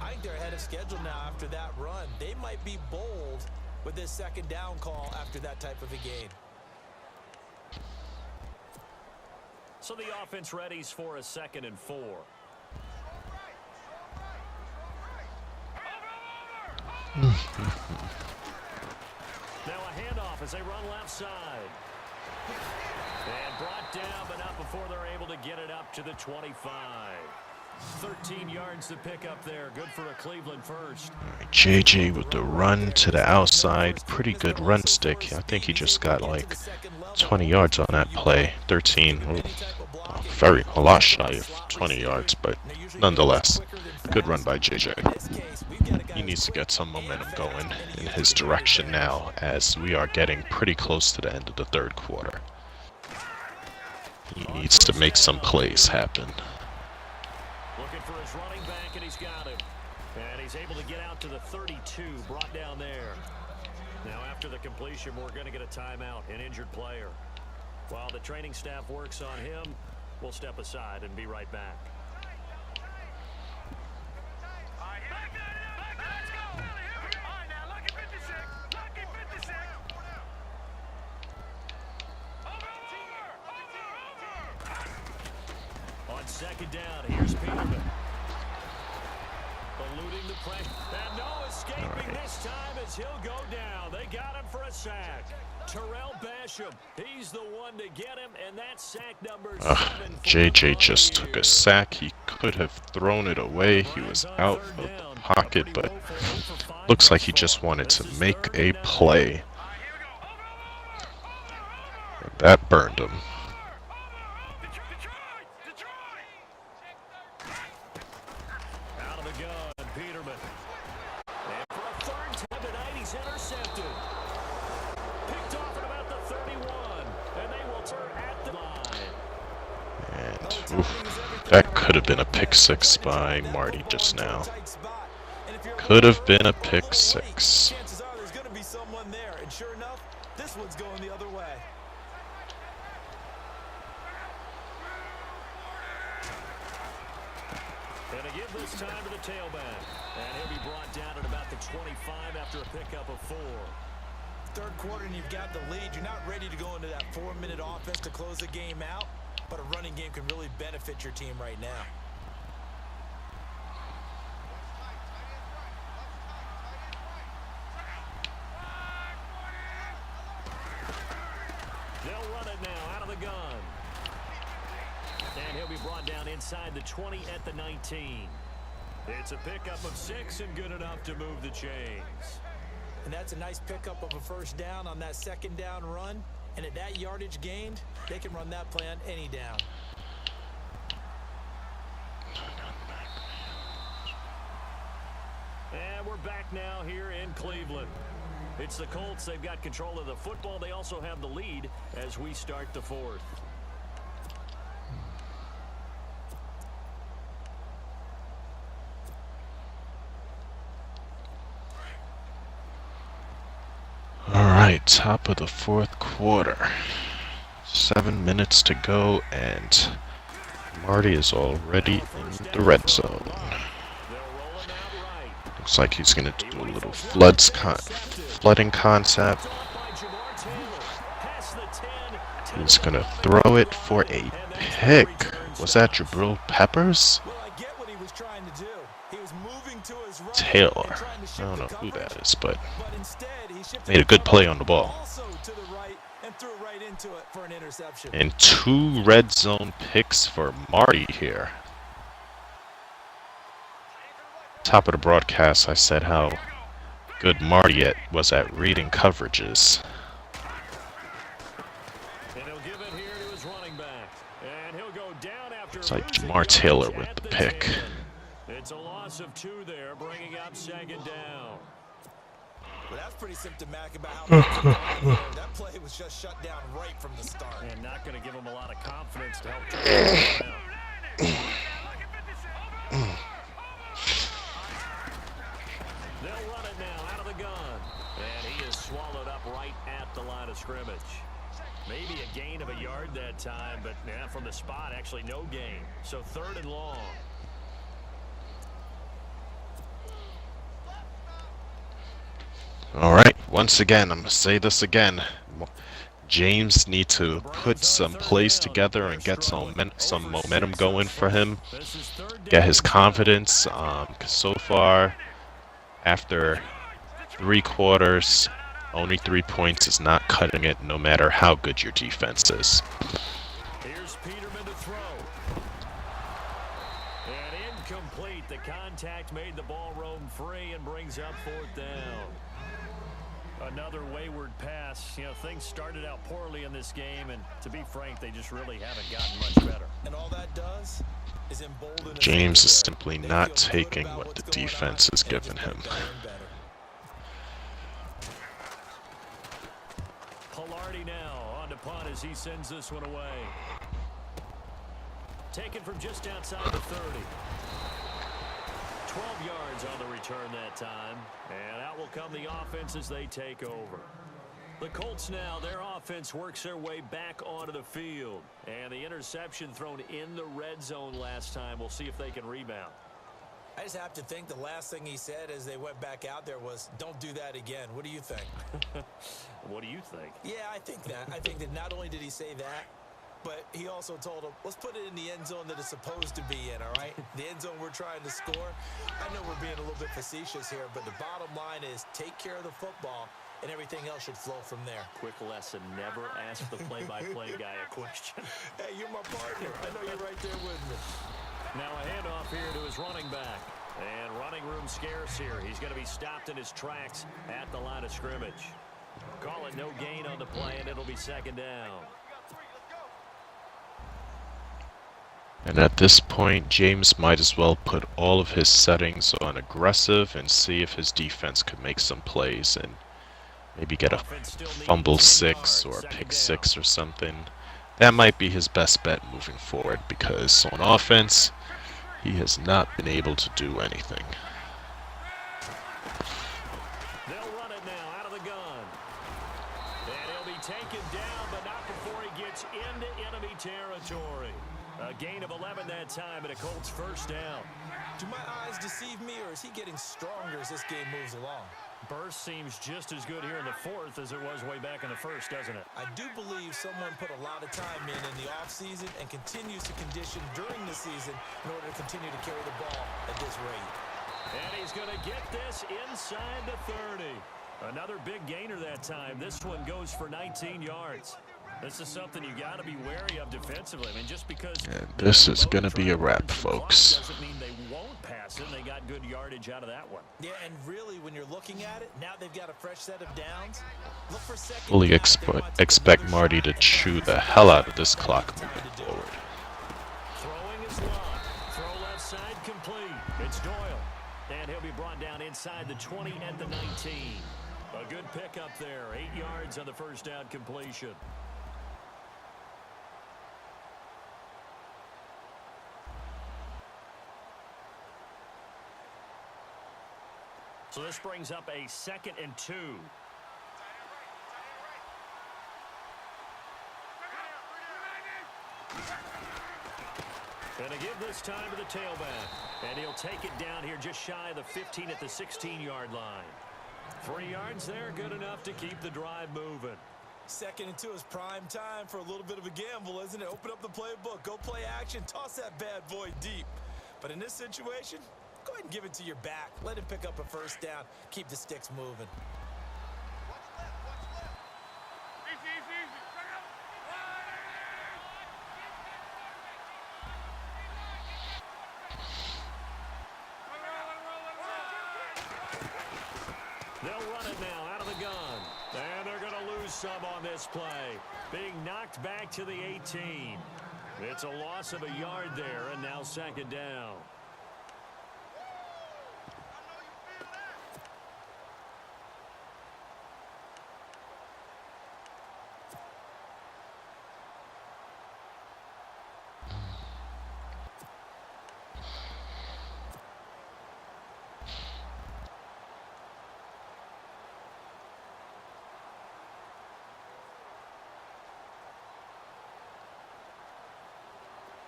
I think they're ahead of schedule now after that run. They might be bold with this second down call after that type of a gain. So the offense readies for a second and 4. Now a handoff as they run left side. And brought down, but not before they're able to get it up to the 25. 13 yards to pick up there. Good for a Cleveland first. JJ with the run to the outside. Pretty good run stick. I think he just got like 20 yards on that play. 13. A lot shy of 20 yards, but nonetheless, good run by JJ. He needs to get some momentum going in his direction now, as we are getting pretty close to the end of the third quarter. He needs to make some plays happen. Looking for his running back, and he's got him. And he's able to get out to the 32, brought down there. Now after the completion, we're going to get a timeout, an injured player. While the training staff works on him, we'll step aside and be right back. On second down, here's Peterman. Eluding the pressure. And no escaping this time as he'll go down. They got him for a sack. Terrell Basham, he's the one to get him, and that's sack number 7. JJ just took a sack. He could have thrown it away. He was out of the pocket, but looks like he just wanted to make a play. And that burned him. Out of the gun, Peterman. And for a third time tonight, he's intercepted. Picked off at about the 31, and they will turn at the line. And that could have been a pick six by Marty just now. Could have been a pick six. Chances are there's going to be someone there, and sure enough, this one's going the other way. And they give this time to the tailback. And he'll be brought down at about the 25 after a pickup of 4. Third quarter and you've got the lead. You're not ready to go into that 4-minute offense to close the game out, but a running game can really benefit your team right now. They'll run it now out of the gun. And he'll be brought down inside the 20 at the 19. It's a pickup of 6 and good enough to move the chains. And that's a nice pickup of a first down on that second down run. And at that yardage gained, they can run that play on any down. And we're back now here in Cleveland. It's the Colts. They've got control of the football. They also have the lead as we start the fourth. Alright, top of the fourth quarter. 7 minutes to go, and Marty is already in the red zone. Looks like he's going to do a little flooding concept. He's going to throw it for a pick. Was that Jabril Peppers? Taylor. I don't know who that is, but made a good play on the ball. And 2 red zone picks for Marty here. Top of the broadcast, I said how good Marty was at reading coverages. It's like Jamar Taylor with the pick. It's a loss of 2 there, bringing up second down. Well, that's pretty symptomatic about how that play was just shut down right from the start. And not going to give him a lot of confidence to help turn it around. They'll run it now out of the gun. And he is swallowed up right at the line of scrimmage. Maybe a gain of a yard that time, but from the spot, actually no gain. So 3rd and long. Alright, once again, I'm going to say this again. James needs to put some plays together and get some momentum going for him. Get his confidence, because so far, after 3 quarters, only 3 points is not cutting it, no matter how good your defense is. Here's Peterman to throw. And incomplete. The contact made the ball roam free and brings up 4th down. Another wayward pass. You know, things started out poorly in this game, and to be frank, they just really haven't gotten much better. And all that does is embolden. James is simply not taking what the defense is giving him. Pilardi now on to punt as he sends this one away. Taken from just outside the 30. 12 yards on the return that time, and out will come the offense as they take over. The Colts now, their offense works their way back onto the field, and the interception thrown in the red zone last time. We'll see if they can rebound. I just have to think the last thing he said as they went back out there was, "Don't do that again." What do you think? What do you think? Yeah, I think that. I think that not only did he say that, but he also told him, let's put it in the end zone that it's supposed to be in, all right? The end zone we're trying to score. I know we're being a little bit facetious here, but the bottom line is take care of the football, and everything else should flow from there. Quick lesson, never ask the play-by-play guy a question. Hey, you're my partner. I know you're right there with me. Now a handoff here to his running back. And running room scarce here. He's going to be stopped in his tracks at the line of scrimmage. Call it no gain on the play, and it'll be second down. And at this point, James might as well put all of his settings on aggressive and see if his defense could make some plays and maybe get a fumble 6 or a pick 6 or something. That might be his best bet moving forward, because on offense, he has not been able to do anything. They'll run it now out of the gun. And he'll be taken down, but not before he gets into enemy territory. A gain of 11 that time, and a Colts first down. Do my eyes deceive me, or is he getting stronger as this game moves along? Burst seems just as good here in the 4th as it was way back in the 1st, doesn't it? I do believe someone put a lot of time in the offseason and continues to condition during the season in order to continue to carry the ball at this rate. And he's going to get this inside the 30. Another big gainer that time. This one goes for 19 yards. This is something you got to be wary of defensively. I mean, just because And this is going to be a wrap, folks. doesn't mean they won't pass it. They got good yardage out of that one. Yeah, and really, when you're looking at it, now they've got a fresh set of downs. Look for second. Fully expect Marty to chew the hell out of this clock moving forward. Throwing is long. Throw left side complete. It's Doyle. And he'll be brought down inside the 20 at the 19. A good pickup there. 8 yards on the first down completion. So this brings up a 2nd and 2. And to give this time to the tailback. And he'll take it down here just shy of the 15 at the 16-yard line. 3 yards there, good enough to keep the drive moving. 2nd and 2 is prime time for a little bit of a gamble, isn't it? Open up the playbook, go play action, toss that bad boy deep. But in this situation, go ahead and give it to your back. Let him pick up a first down. Keep the sticks moving. They'll run it now out of the gun. And they're going to lose some on this play. Being knocked back to the 18. It's a loss of a yard there, and now 2nd down.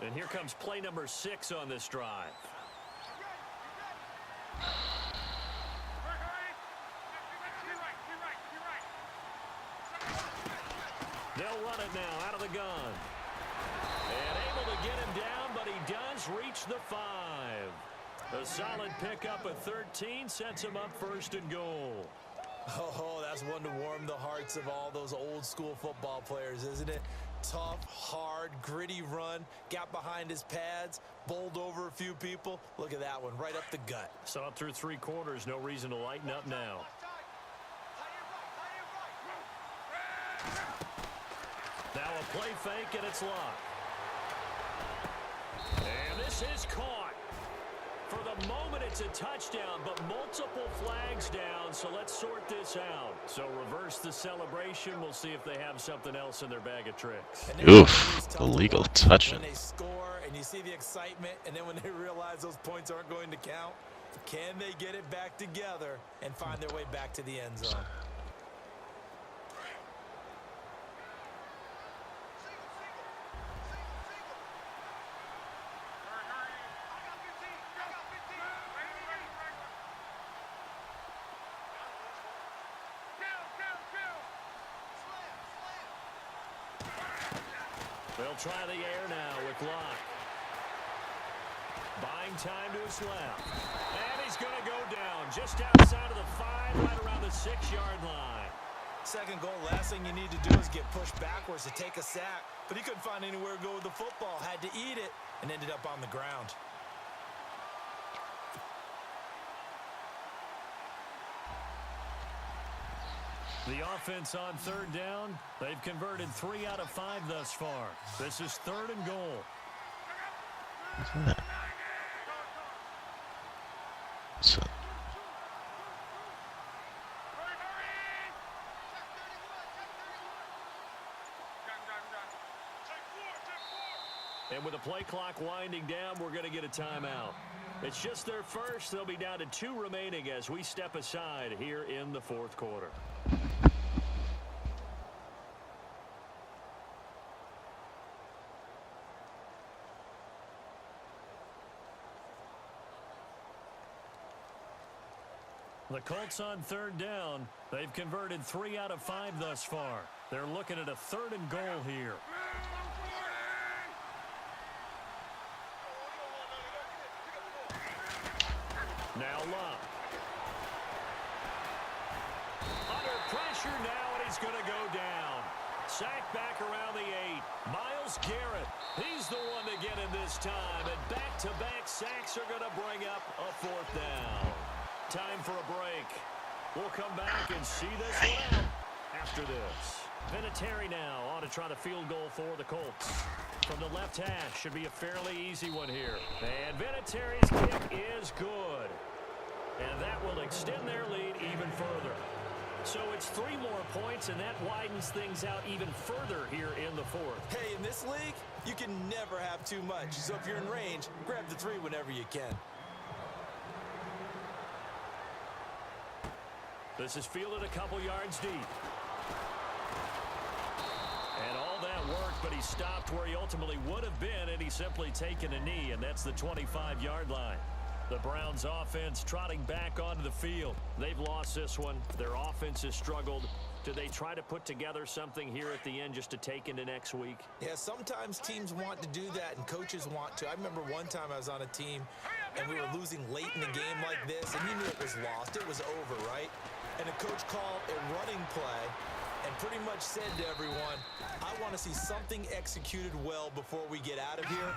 And here comes play number 6 on this drive. They'll run it now out of the gun. And able to get him down, but he does reach the 5. A solid pickup at 13 sets him up 1st and goal. Oh, that's one to warm the hearts of all those old school football players, isn't it? Tough, hard, gritty run, got behind his pads, bowled over a few people. Look at that one, right up the gut. Saw it through 3 quarters, no reason to lighten up now. Now a play fake, and it's locked. And this is caught. For the moment, it's a touchdown, but multiple flags down, so let's sort this out. So reverse the celebration. We'll see if they have something else in their bag of tricks. Oof, illegal touching. When they score and you see the excitement, and then when they realize those points aren't going to count, can they get it back together and find their way back to the end zone? They'll try the air now with Locke. Buying time to his left. And he's going to go down just outside of the 5, right around the 6-yard line. 2nd goal, last thing you need to do is get pushed backwards to take a sack. But he couldn't find anywhere to go with the football. Had to eat it and ended up on the ground. The offense on 3rd down. They've converted 3 out of 5 thus far. This is 3rd and goal. So, And with the play clock winding down, we're going to get a timeout. It's just their first. They'll be down to 2 remaining as we step aside here in the 4th quarter. The Colts on 3rd down. They've converted 3 out of 5 thus far. They're looking at a 3rd and goal here. Now Locke. Under pressure now, and he's going to go down. Sacked back around the 8. Myles Garrett, he's the one to get him this time. And back-to-back sacks are going to bring up a 4th down. Time for a break. We'll come back and see this one out after this. Vinatieri now on to try the field goal for the Colts. From the left hash, should be a fairly easy one here. And Vinatieri's kick is good. And that will extend their lead even further. So it's 3 more points, and that widens things out even further here in the 4th. Hey, in this league, you can never have too much. So if you're in range, grab the 3 whenever you can. This is fielded a couple yards deep. And all that worked, but he stopped where he ultimately would have been, and he's simply taken a knee, and that's the 25-yard line. The Browns offense trotting back onto the field. They've lost this one. Their offense has struggled. Do they try to put together something here at the end just to take into next week? Yeah, sometimes teams want to do that and coaches want to. I remember one time I was on a team and we were losing late in the game like this, and you knew it was lost. It was over, right? And the coach called a running play and pretty much said to everyone, I want to see something executed well before we get out of here.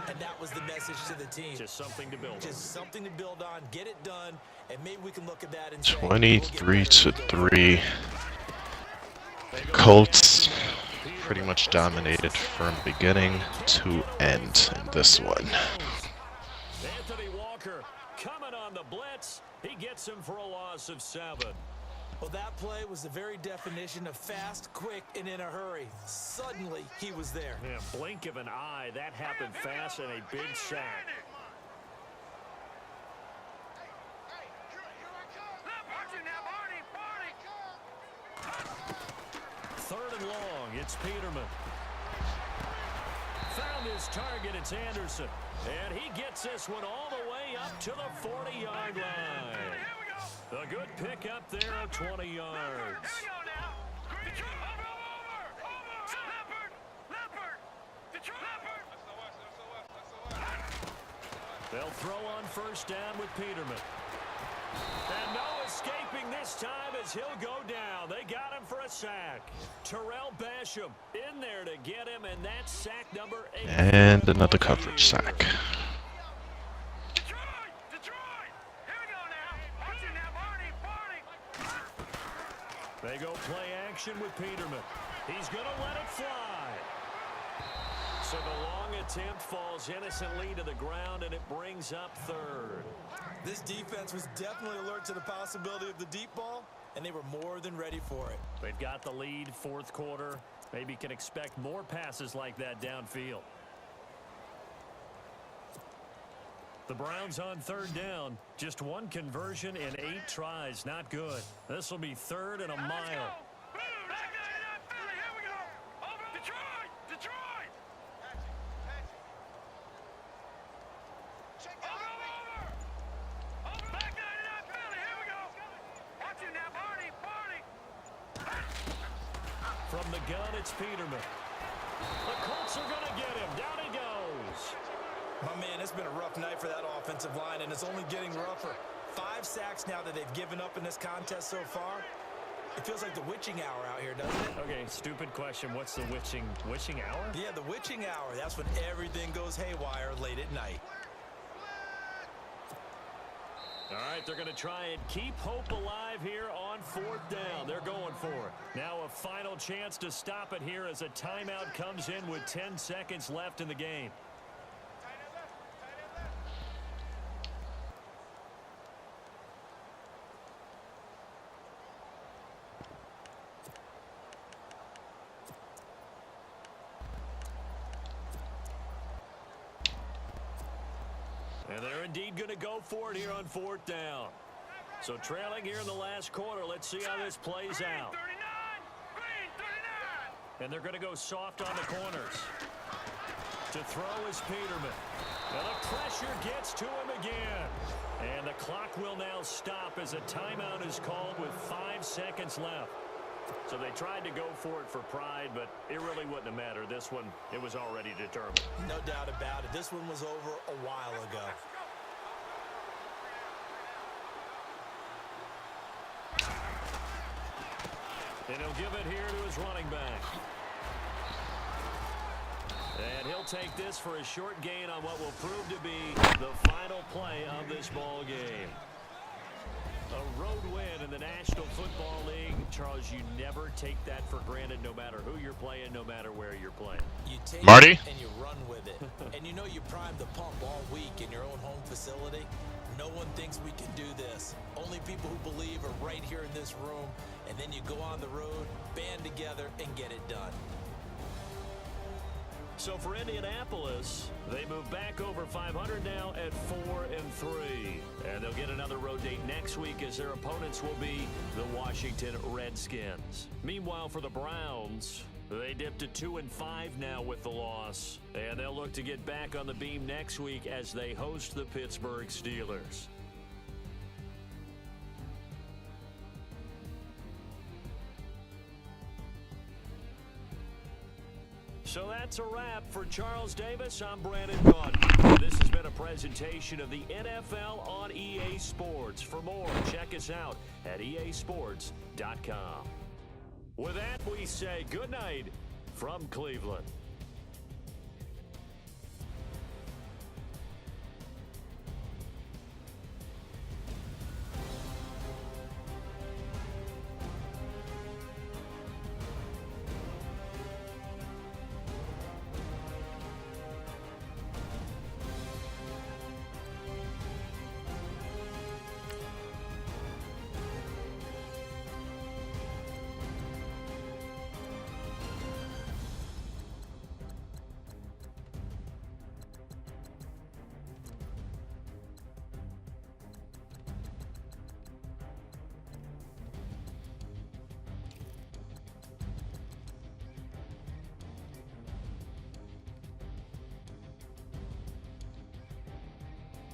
And that was the message to the team. Just something to build on. Just something to build on, get it done, and maybe we can look at that and say, 23-3. Colts pretty much dominated from beginning to end in this one. Anthony Walker coming on the blitz. He gets him for a loss of 7. Well, that play was the very definition of fast, quick, and in a hurry. Suddenly, he was there. Yeah, blink of an eye. That happened fast and a big sack. Third and long. It's Peterman. Found his target. It's Anderson. And he gets this one all the way up to the 40-yard line. A good pickup there of 20 yards. They'll throw on first down with Peterman. And no escaping this time as he'll go down. They got him for a sack. Terrell Basham in there to get him, and that's sack number 8. And another coverage sack. They go play action with Peterman. He's going to let it fly. So the long attempt falls innocently to the ground, and it brings up third. This defense was definitely alert to the possibility of the deep ball, and they were more than ready for it. They've got the lead, 4th quarter. Maybe can expect more passes like that downfield. The Browns on third down. Just 1 conversion in 8 tries. Not good. This will be 3rd and a mile. From the gun, it's Peterman. The Colts are going to get him. Down he goes. My man, it's been a rough night for that offensive line, and it's only getting rougher. 5 sacks now that they've given up in this contest so far. It feels like the witching hour out here, doesn't it? Okay, stupid question. What's the witching hour? Yeah, the witching hour. That's when everything goes haywire late at night. All right, they're going to try and keep hope alive here on 4th down. They're going for it. Now a final chance to stop it here as a timeout comes in with 10 seconds left in the game. And they're indeed going to go for it here on 4th down. So trailing here in the last quarter. Let's see how this plays out. And they're going to go soft on the corners. To throw is Peterman. And the pressure gets to him again. And the clock will now stop as a timeout is called with 5 seconds left. So they tried to go for it for pride, but it really wouldn't have mattered. This one, it was already determined. No doubt about it. This one was over a while ago. And he'll give it here to his running back. And he'll take this for a short gain on what will prove to be the final play of this ball game. A road win in the National Football League. Charles, you never take that for granted no matter who you're playing, no matter where you're playing. You take Marty? it and you run with it. And you know you primed the pump all week in your own home facility. no one thinks we can do this. Only people who believe are right here in this room, and then you go on the road, band together, and get it done. So for Indianapolis, they move back over 500 now at 4-3. And they'll get another road date next week as their opponents will be the Washington Redskins. Meanwhile, for the Browns, they dipped to 2-5 now with the loss. And they'll look to get back on the beam next week as they host the Pittsburgh Steelers. So that's a wrap. For Charles Davis, I'm Brandon Gaudin. This has been a presentation of the NFL on EA Sports. For more, check us out at easports.com. With that, we say good night from Cleveland.